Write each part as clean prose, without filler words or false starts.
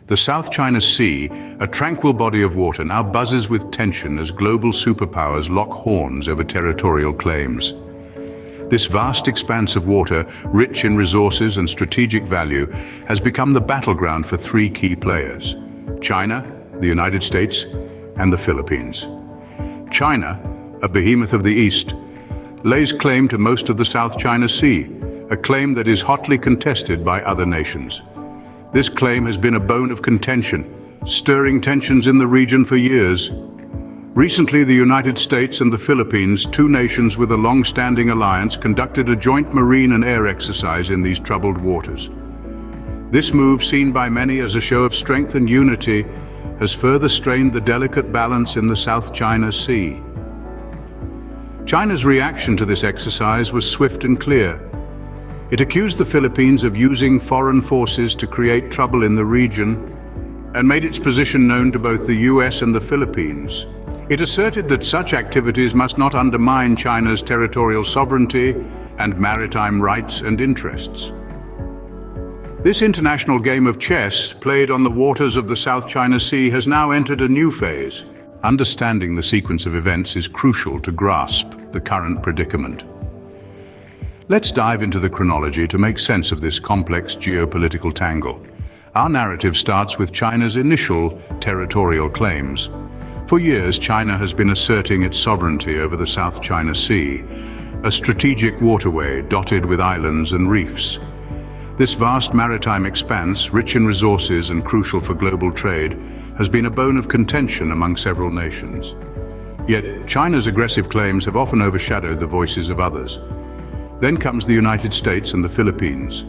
The South China Sea, a tranquil body of water, now buzzes with tension as global superpowers lock horns over territorial claims. This vast expanse of water, rich in resources and strategic value, has become the battleground for three key players: China, the United States, and the Philippines. China, a behemoth of the East, lays claim to most of the South China Sea, a claim that is hotly contested by other nations. This claim has been a bone of contention, stirring tensions in the region for years. Recently, the United States and the Philippines, two nations with a long-standing alliance, conducted a joint marine and air exercise in these troubled waters. This move, seen by many as a show of strength and unity, has further strained the delicate balance in the South China Sea. China's reaction to this exercise was swift and clear. It accused the Philippines of using foreign forces to create trouble in the region and made its position known to both the US and the Philippines. It asserted that such activities must not undermine China's territorial sovereignty and maritime rights and interests. This international game of chess, played on the waters of the South China Sea, has now entered a new phase. Understanding the sequence of events is crucial to grasp the current predicament. Let's dive into the chronology to make sense of this complex geopolitical tangle. Our narrative starts with China's initial territorial claims. For years, China has been asserting its sovereignty over the South China Sea, a strategic waterway dotted with islands and reefs. This vast maritime expanse, rich in resources and crucial for global trade, has been a bone of contention among several nations. Yet, China's aggressive claims have often overshadowed the voices of others. Then comes the United States and the Philippines,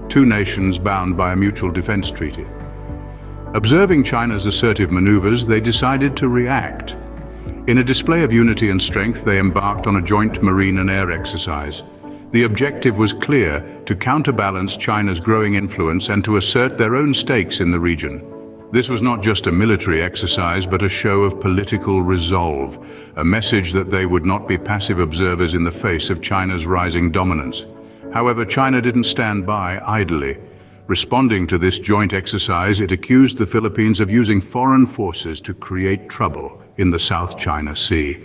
two nations bound by a mutual defense treaty. Observing China's assertive maneuvers, they decided to react. In a display of unity and strength, they embarked on a joint marine and air exercise. The objective was clear: to counterbalance China's growing influence and to assert their own stakes in the region. This was not just a military exercise, but a show of political resolve, a message that they would not be passive observers in the face of China's rising dominance. However, China didn't stand by idly. Responding to this joint exercise, it accused the Philippines of using foreign forces to create trouble in the South China Sea.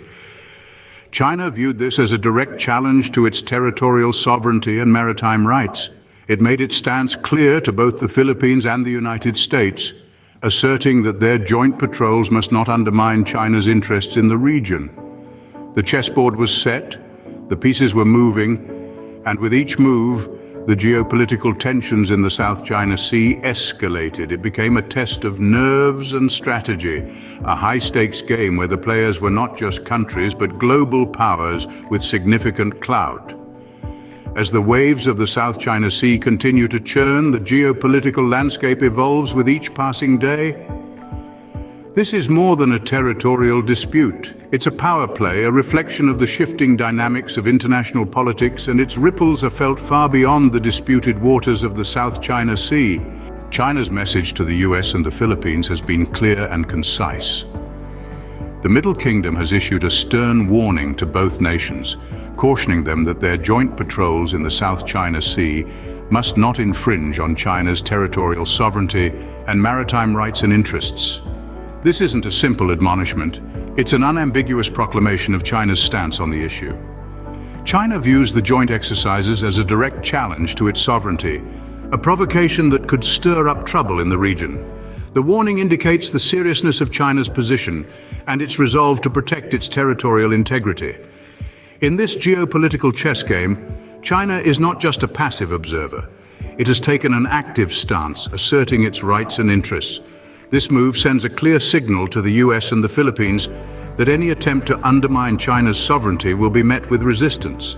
China viewed this as a direct challenge to its territorial sovereignty and maritime rights. It made its stance clear to both the Philippines and the United States, asserting that their joint patrols must not undermine China's interests in the region. The chessboard was set, the pieces were moving, and with each move, the geopolitical tensions in the South China Sea escalated. It became a test of nerves and strategy, a high-stakes game where the players were not just countries, but global powers with significant clout. As the waves of the South China Sea continue to churn, the geopolitical landscape evolves with each passing day. This is more than a territorial dispute. It's a power play, a reflection of the shifting dynamics of international politics, and its ripples are felt far beyond the disputed waters of the South China Sea. China's message to the US and the Philippines has been clear and concise. The Middle Kingdom has issued a stern warning to both nations, cautioning them that their joint patrols in the South China Sea must not infringe on China's territorial sovereignty and maritime rights and interests. This isn't a simple admonishment. It's an unambiguous proclamation of China's stance on the issue. China views the joint exercises as a direct challenge to its sovereignty, a provocation that could stir up trouble in the region. The warning indicates the seriousness of China's position and its resolve to protect its territorial integrity. In this geopolitical chess game, China is not just a passive observer. It has taken an active stance, asserting its rights and interests. This move sends a clear signal to the US and the Philippines that any attempt to undermine China's sovereignty will be met with resistance.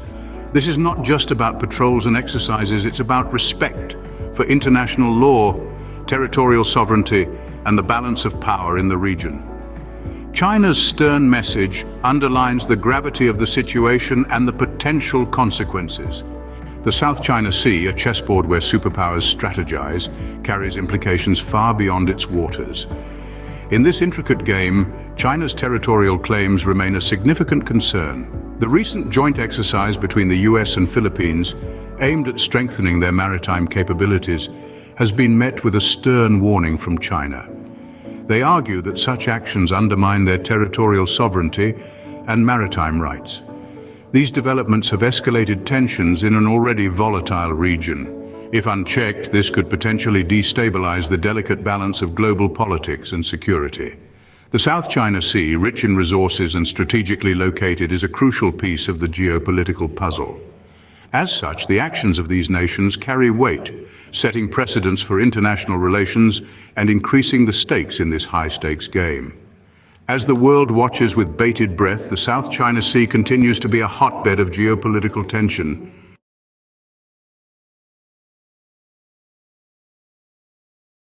This is not just about patrols and exercises, it's about respect for international law, territorial sovereignty, and the balance of power in the region. China's stern message underlines the gravity of the situation and the potential consequences. The South China Sea, a chessboard where superpowers strategize, carries implications far beyond its waters. In this intricate game, China's territorial claims remain a significant concern. The recent joint exercise between the US and Philippines, aimed at strengthening their maritime capabilities, has been met with a stern warning from China. They argue that such actions undermine their territorial sovereignty and maritime rights. These developments have escalated tensions in an already volatile region. If unchecked, this could potentially destabilize the delicate balance of global politics and security. The South China Sea, rich in resources and strategically located, is a crucial piece of the geopolitical puzzle. As such, the actions of these nations carry weight, setting precedents for international relations and increasing the stakes in this high-stakes game. As the world watches with bated breath, the South China Sea continues to be a hotbed of geopolitical tension.